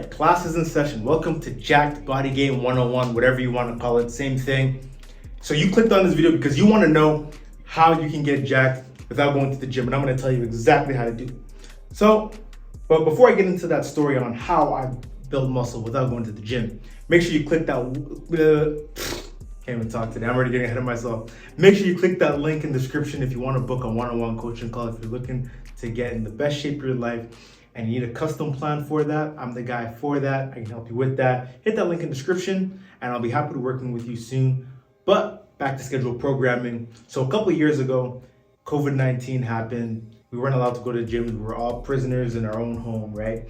right, class is in session. Welcome to Jacked Body Game 101, whatever you want to call it, same thing. So you clicked on this video because you want to know how you can get jacked without going to the gym, and I'm going to tell you exactly how to do it. So, but before I get into that story on how I build muscle without going to the gym, make sure you click that, can't even talk today, I'm already getting ahead of myself. Make sure you click that link in the description if you want to book a one-on-one coaching call, if you're looking to get in the best shape of your life and you need a custom plan for that. I'm the guy for that. I can help you with that. Hit that link in the description and I'll be happy to working with you soon. But back to scheduled programming. So a couple of years ago, COVID-19 happened. We weren't allowed to go to the gym. We were all prisoners in our own home, right?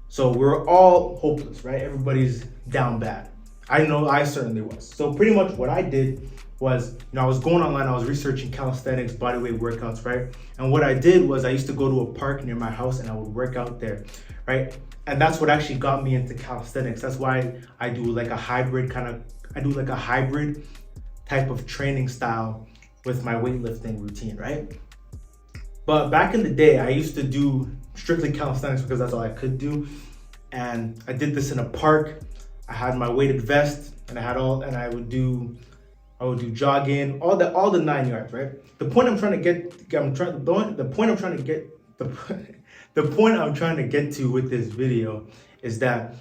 So we're all hopeless, right? Everybody's down bad. I know I certainly was. So pretty much what I did was, I was going online, I was researching calisthenics, bodyweight workouts, right? And what I did was I used to go to a park near my house and I would work out there, right? And that's what actually got me into calisthenics. That's why I do like a hybrid type of training style with my weightlifting routine, right? But back in the day, I used to do strictly calisthenics because that's all I could do. And I did this in a park. I had my weighted vest and I would do jogging, all the 9 yards, right? The point I'm trying to get to with this video is that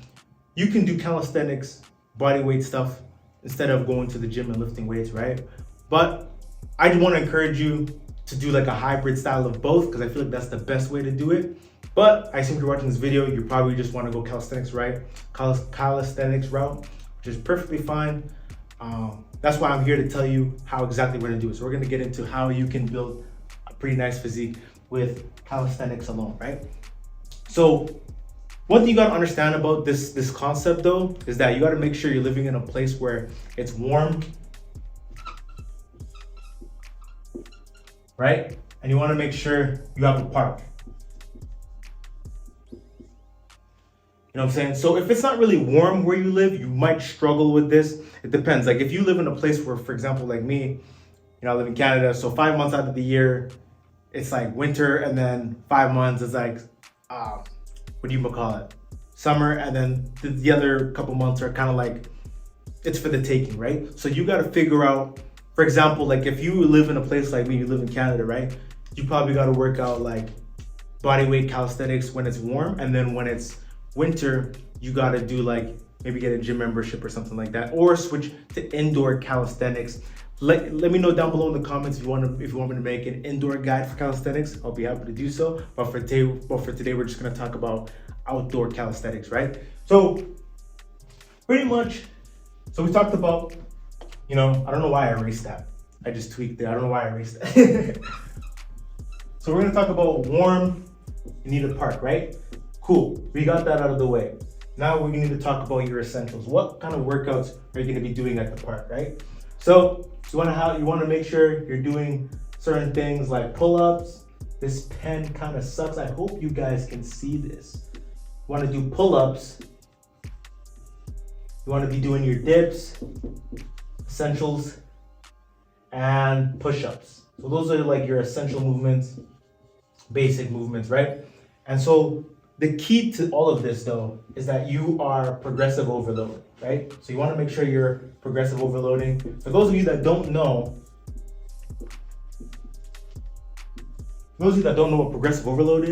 you can do calisthenics, body weight stuff instead of going to the gym and lifting weights, right? But I just want to encourage you to do like a hybrid style of both because I feel like that's the best way to do it. But I assume if you're watching this video, you probably just want to go calisthenics route, which is perfectly fine. That's why I'm here to tell you how exactly we're gonna do it. So we're gonna get into how you can build a pretty nice physique with calisthenics alone, right? So one thing you gotta understand about this concept though, is that you gotta make sure you're living in a place where it's warm, right? And you wanna make sure you have a park. You know what I'm saying? So if it's not really warm where you live, you might struggle with this. It depends. Like if you live in a place where, for example, like me, I live in Canada. So 5 months out of the year, it's like winter. And then 5 months is like, what do you call it? Summer. And then the other couple months are kind of like, it's for the taking, right? So you got to figure out, for example, like if you live in a place like me, you live in Canada, right? You probably got to work out like body weight calisthenics when it's warm. And then when it's winter, you gotta do like maybe get a gym membership or something like that, or switch to indoor calisthenics. Let me know down below in the comments if you want me to make an indoor guide for calisthenics. I'll be happy to do so. But for today, we're just gonna talk about outdoor calisthenics, right? So pretty much, so we talked about, I don't know why I erased that. I just tweaked it. I don't know why I erased that. So we're gonna talk about warm, you need a park, right? Cool, we got that out of the way. Now we need to talk about your essentials. What kind of workouts are you gonna be doing at the park, right? So you wanna make sure you're doing certain things like pull-ups. This pen kind of sucks. I hope you guys can see this. You wanna do pull-ups. You wanna be doing your dips, essentials, and push-ups. So those are like your essential movements, basic movements, right? And so the key to all of this though is that you are progressive overload, right? So you want to make sure you're progressive overloading. For those of you that don't know, what progressive overload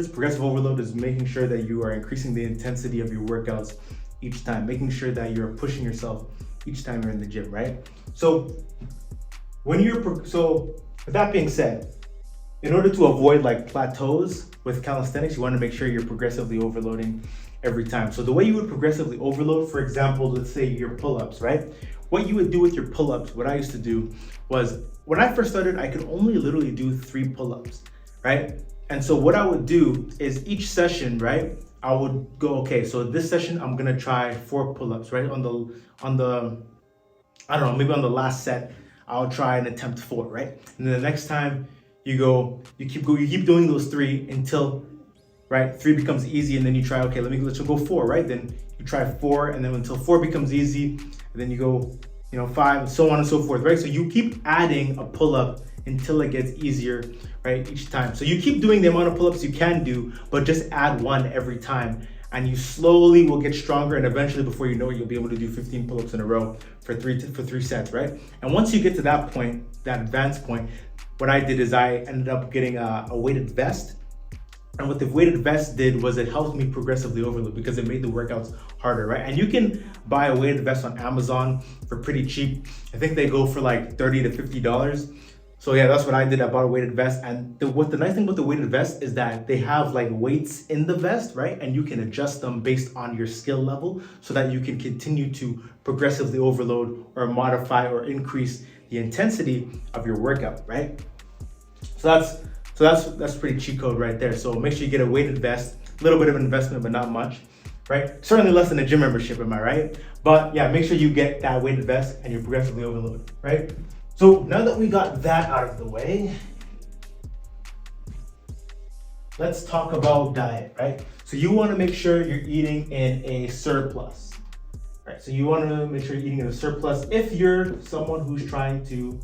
is making sure that you are increasing the intensity of your workouts each time, making sure that you're pushing yourself each time you're in the gym, right? So with that being said, in order to avoid like plateaus with calisthenics, you want to make sure you're progressively overloading every time. So the way you would progressively overload, for example, let's say your pull-ups, right? What you would do with your pull-ups, what I used to do was, when I first started, I could only literally do 3 pull-ups, right? And so what I would do is each session, right? I would go, okay, so this session, I'm gonna try 4 pull-ups, right? On the, I don't know, maybe on the last set, I'll try and attempt 4, right? And then the next time, you keep doing those 3 until, right, 3 becomes easy, and then you try, okay, let's go 4, right? Then you try 4, and then until 4 becomes easy, and then you go, 5, so on and so forth, right? So you keep adding a pull-up until it gets easier, right, each time. So you keep doing the amount of pull-ups you can do, but just add 1 every time and you slowly will get stronger, and eventually before you know it, you'll be able to do 15 pull-ups in a row for three sets, right? And once you get to that point, that advanced point, what I did is I ended up getting a weighted vest. And what the weighted vest did was it helped me progressively overload because it made the workouts harder, right? And you can buy a weighted vest on Amazon for pretty cheap. I think they go for like $30 to $50. So yeah, that's what I did. I bought a weighted vest. And what the nice thing about the weighted vest is that they have like weights in the vest, right? And you can adjust them based on your skill level so that you can continue to progressively overload or modify or increase the intensity of your workout, right? So that's pretty cheat code right there. So make sure you get a weighted vest, a little bit of investment, but not much, right? Certainly less than a gym membership, am I right? But yeah, make sure you get that weighted vest and you progressively overload, right? So now that we got that out of the way, let's talk about diet, right? So you want to make sure you're eating in a surplus, right? So you want to make sure you're eating in a surplus if you're someone who's trying to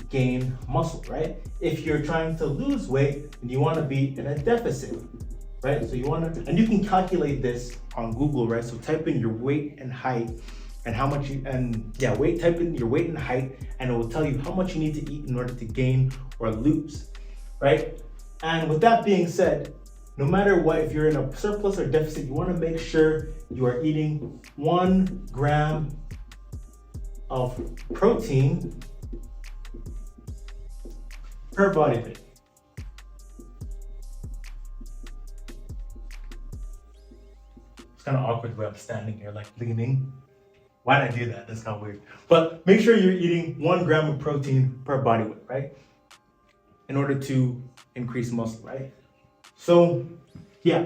gain muscle, right? If you're trying to lose weight, then you want to be in a deficit, right? So you want to, and you can calculate this on Google, right? So type in your weight and height and how much you, type in your weight and height, and it will tell you how much you need to eat in order to gain or lose, right? And with that being said, no matter what, if you're in a surplus or deficit, you want to make sure you are eating 1 gram of protein per body weight. It's kind of awkward the way I'm standing here, like leaning. Why did I do that? That's kind of weird. But make sure you're eating 1 gram of protein per body weight, right? In order to increase muscle, right? So yeah,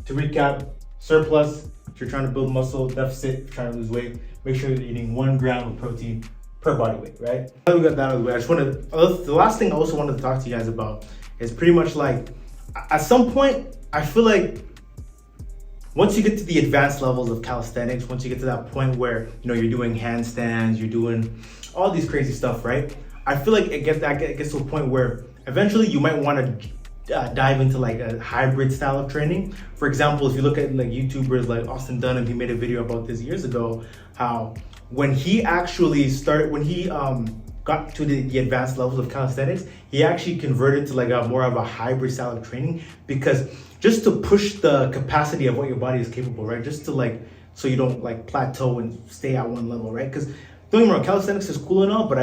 to recap, surplus, if you're trying to build muscle, deficit, if you're trying to lose weight, make sure you're eating 1 gram of protein per body weight, right? Now we got that out of the way, the last thing I also wanted to talk to you guys about is pretty much like, at some point, I feel like once you get to the advanced levels of calisthenics, once you get to that point where, you're doing handstands, you're doing all these crazy stuff, right? I feel like it gets to a point where eventually you might want to dive into like a hybrid style of training. For example, if you look at like YouTubers like Austin Dunham, he made a video about this years ago, how when he actually got to the advanced levels of calisthenics, he actually converted to like a more of a hybrid style of training, because just to push the capacity of what your body is capable, right? Just to like, so you don't like plateau and stay at one level, right? Because don't get me wrong, calisthenics is cool and all, but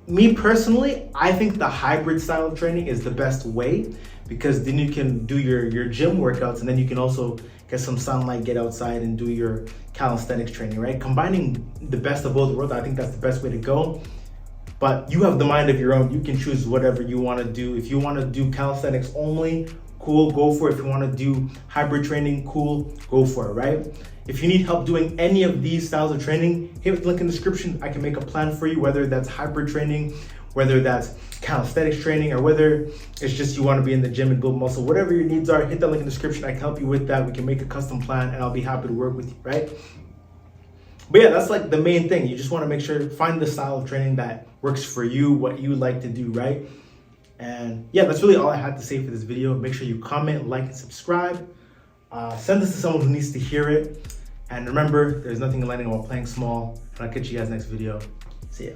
me personally, I think the hybrid style of training is the best way, because then you can do your gym workouts and then you can also get some sunlight, get outside and do your calisthenics training, right? Combining the best of both worlds, I think that's the best way to go. But you have the mind of your own. You can choose whatever you want to do. If you want to do calisthenics only, cool, go for it. If you want to do hybrid training, cool, go for it, right? If you need help doing any of these styles of training, hit the link in the description. I can make a plan for you, whether that's hybrid training, whether that's calisthenics training, or whether it's just you want to be in the gym and build muscle. Whatever your needs are, hit that link in the description. I can help you with that. We can make a custom plan and I'll be happy to work with you, right? But yeah, that's like the main thing. You just want to make sure, find the style of training that works for you, what you like to do, right? And yeah, that's really all I had to say for this video. Make sure you comment, like, and subscribe. Send this to someone who needs to hear it. And remember, there's nothing enlightening about playing small. And I'll catch you guys next video. See ya.